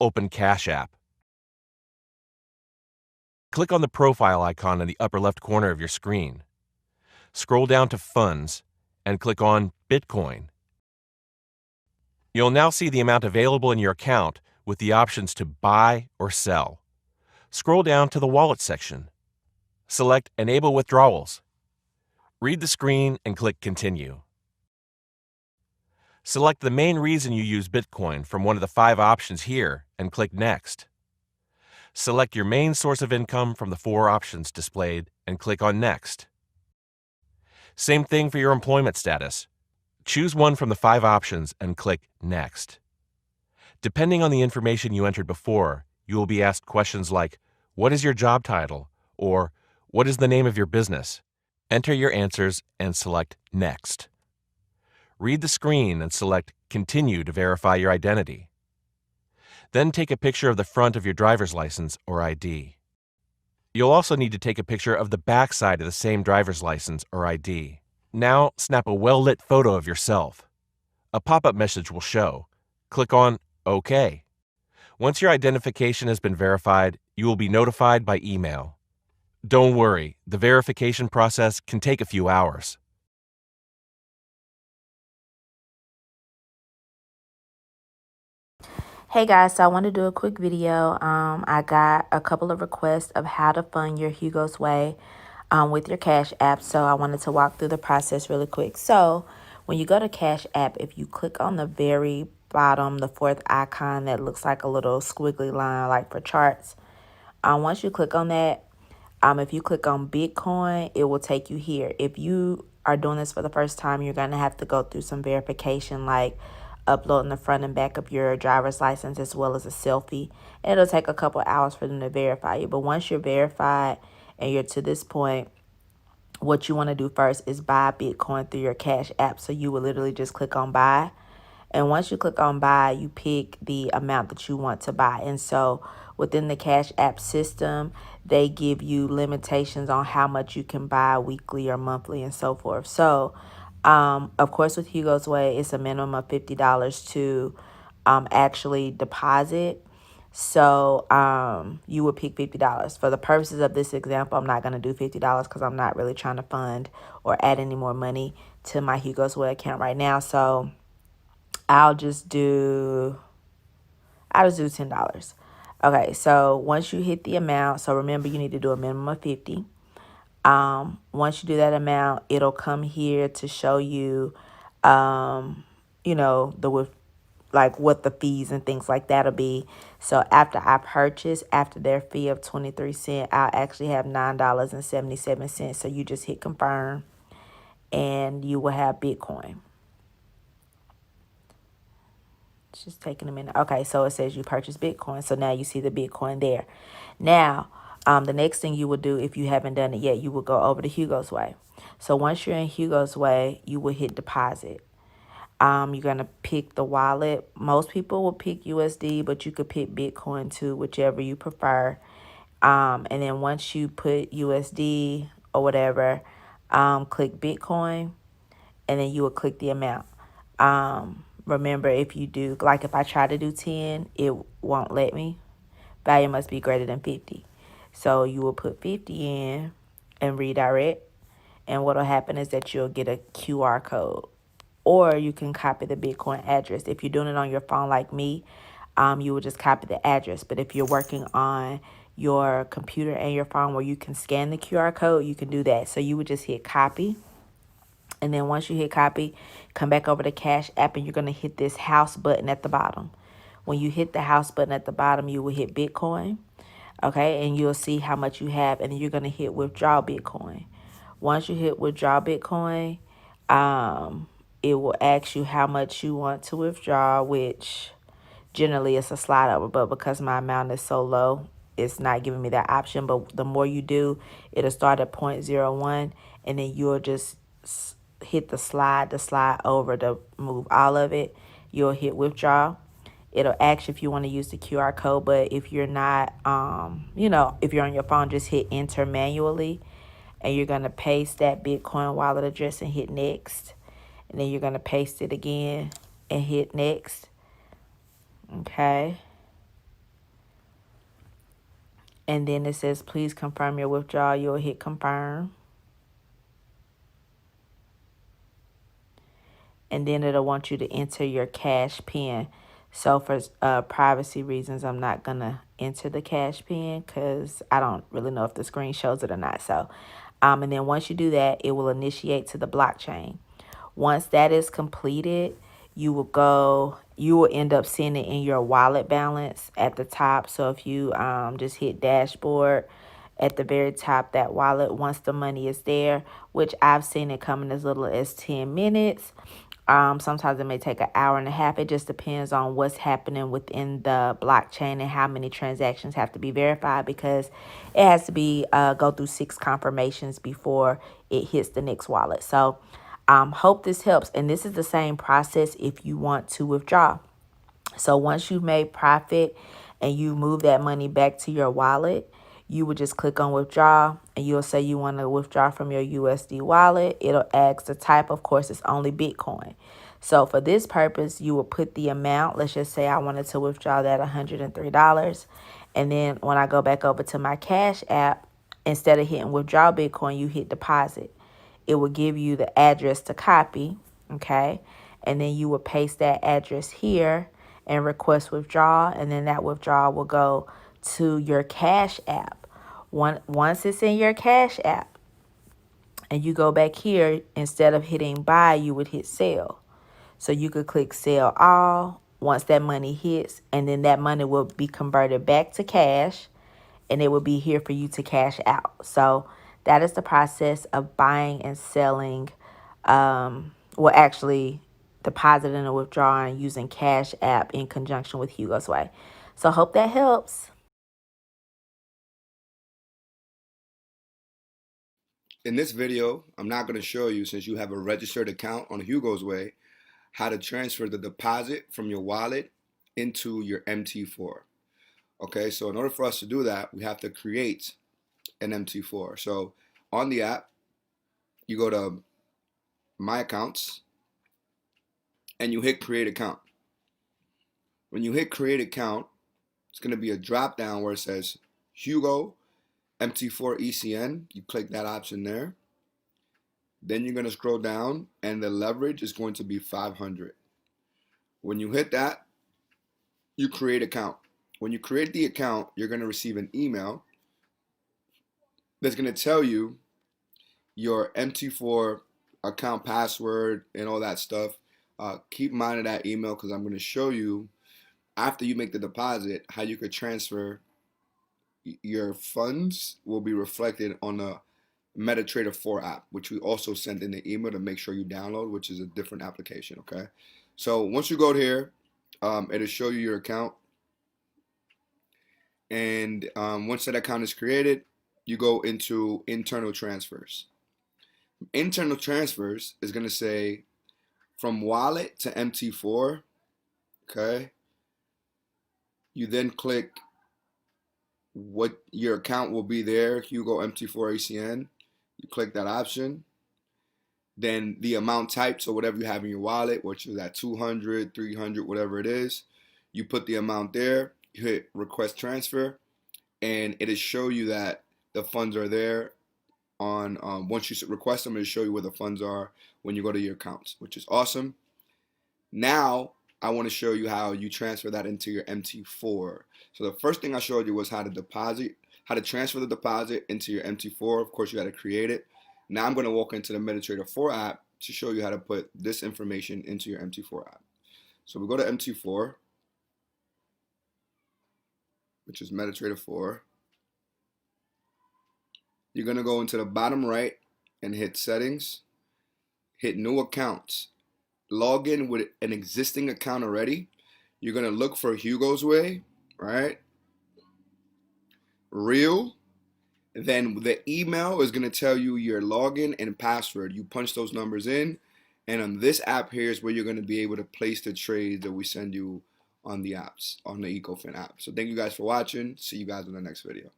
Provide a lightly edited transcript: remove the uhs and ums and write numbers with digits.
open Cashapp. Click on the profile icon in the upper left corner of your screen. Scroll down to Funds and click on Bitcoin. You'll now see the amount available in your account with the options to buy or sell. Scroll down to the Wallet section. Select Enable Withdrawals. Read the screen and click Continue. Select the main reason you use Bitcoin from one of the 5 options here and click Next. Select your main source of income from the 4 options displayed and click on Next. Same thing for your employment status. Choose one from the 5 options and click Next. Depending on the information you entered before, you will be asked questions like, what is your job title? Or, what is the name of your business? Enter your answers and select Next. Read the screen and select Continue to verify your identity. Then take a picture of the front of your driver's license or ID. You'll also need to take a picture of the back side of the same driver's license or ID. Now, snap a well-lit photo of yourself. A pop-up message will show. Click on OK. Once your identification has been verified, you will be notified by email. Don't worry, the verification process can take a few hours. Hey guys, so I want to do a quick video. I got a couple of requests of how to fund your Hugos-Way with your Cash App. So I wanted to walk through the process really quick. So when you go to Cash App, if you click on the very bottom, the 4th icon that looks like a little squiggly line like for charts, once you click on that, if you click on Bitcoin, it will take you here. If you are doing this for the first time, you're going to have to go through some verification like uploading the front and back of your driver's license as well as a selfie. It'll take a couple hours for them to verify you. But once you're verified and you're to this point, what you want to do first is buy Bitcoin through your Cash App. So you will literally just click on buy. And once you click on buy, you pick the amount that you want to buy. And so within the Cash App system, they give you limitations on how much you can buy weekly or monthly and so forth. So, of course, with Hugos-Way, it's a minimum of $50 to actually deposit. So you would pick $50. For the purposes of this example, I'm not going to do $50 because I'm not really trying to fund or add any more money to my Hugos-Way account right now. So I'll just do $10. Okay, so once you hit the amount, so remember you need to do a minimum of 50. Once you do that amount, it'll come here to show you, what the fees and things like that'll be. So after I purchase, after their fee of 23 cents, I'll actually have $9.77. So you just hit confirm and you will have Bitcoin. It's just taking a minute. Okay, so it says you purchased Bitcoin. So now you see the Bitcoin there. Now, the next thing you will do if you haven't done it yet, you will go over to Hugos-Way. So once you're in Hugos-Way, you will hit deposit. You're going to pick the wallet. Most people will pick USD, but you could pick Bitcoin too, whichever you prefer. And then once you put USD or whatever, click Bitcoin, and then you will click the amount. Remember, if you do, like if I try to do 10, it won't let me. Value must be greater than 50. So you will put 50 in and redirect. And what will happen is that you'll get a QR code. Or you can copy the Bitcoin address. If you're doing it on your phone like me, you will just copy the address. But if you're working on your computer and your phone where you can scan the QR code, you can do that. So you would just hit copy. And then once you hit copy, come back over to Cash App and you're going to hit this house button at the bottom. When you hit the house button at the bottom, you will hit Bitcoin. Okay, and you'll see how much you have. And then you're going to hit withdraw Bitcoin. Once you hit withdraw Bitcoin, it will ask you how much you want to withdraw, which generally it's a slide over. But because my amount is so low, it's not giving me that option. But the more you do, it'll start at 0.01. And then you'll just hit the slide over to move all of it. You'll hit withdraw. It'll ask you if you want to use the QR code, but if you're not, if you're on your phone, just hit enter manually, and you're going to paste that Bitcoin wallet address and hit next, and then you're going to paste it again and hit next. Okay. And then it says, please confirm your withdrawal. You'll hit confirm. And then it'll want you to enter your cash pin. So for privacy reasons, I'm not going to enter the cash pin because I don't really know if the screen shows it or not. So, and then once you do that, it will initiate to the blockchain. Once that is completed, you will end up seeing it in your wallet balance at the top. So if you just hit dashboard at the very top, that wallet, once the money is there, which I've seen it come in as little as 10 minutes. Sometimes it may take an hour and a half. It just depends on what's happening within the blockchain and how many transactions have to be verified, because it has to be go through 6 confirmations before it hits the next wallet. So hope this helps. And this is the same process if you want to withdraw. So once you've made profit and you move that money back to your wallet, you would just click on withdraw and you'll say you want to withdraw from your USD wallet. It'll ask the type. Of course, it's only Bitcoin. So for this purpose, you will put the amount. Let's just say I wanted to withdraw that $103. And then when I go back over to my Cash app, instead of hitting withdraw Bitcoin, you hit deposit. It will give you the address to copy, okay? And then you will paste that address here and request withdrawal, and then that withdrawal will go to your Cash app. Once it's in your Cash app and you go back here, instead of hitting buy, you would hit sell. So you could click sell all once that money hits, and then that money will be converted back to cash and it will be here for you to cash out. So that is the process of buying and selling, actually depositing and withdrawing using Cash App in conjunction with Hugosway. So hope that helps. In this video, I'm not going to show you, since you have a registered account on Hugosway, how to transfer the deposit from your wallet into your MT4. Okay, so in order for us to do that, we have to create an MT4. So on the app, you go to My Accounts and you hit Create Account. When you hit Create Account, it's going to be a drop down where it says Hugo MT4 ECN. You click that option there. Then you're going to scroll down and the leverage is going to be 500. When you hit that, you create account. When you create the account, you're going to receive an email that's going to tell you your MT4 account password and all that stuff. Keep in mind of that email because I'm going to show you after you make the deposit how you could transfer your funds will be reflected on the MetaTrader 4 app, which we also sent in the email to make sure you download, which is a different application. Okay, so once you go here, it'll show you your account, and once that account is created, you go into internal transfers. Internal transfers is going to say from wallet to MT4. Okay, you then click what your account will be there, Hugo MT4 ACN. You click that option. Then the amount type, so whatever you have in your wallet, which is at 200, 300, whatever it is, you put the amount there, you hit request transfer, and it'll show you that the funds are there on, once you request them, it'll show you where the funds are when you go to your accounts, which is awesome. Now, I want to show you how you transfer that into your MT4. So the first thing I showed you was how to transfer the deposit into your MT4. Of course, you got to create it. Now I'm going to walk into the MetaTrader 4 app to show you how to put this information into your MT4 app. So we go to MT4, which is MetaTrader 4. You're going to go into the bottom right and hit settings, hit new accounts. Log in with an existing account already. You're going to look for Hugosway, right? Real. Then the email is going to tell you your login and password. You punch those numbers in, and on this app here is where you're going to be able to place the trades that we send you on the apps, on the EcoFin app. So thank you guys for watching. See you guys in the next video.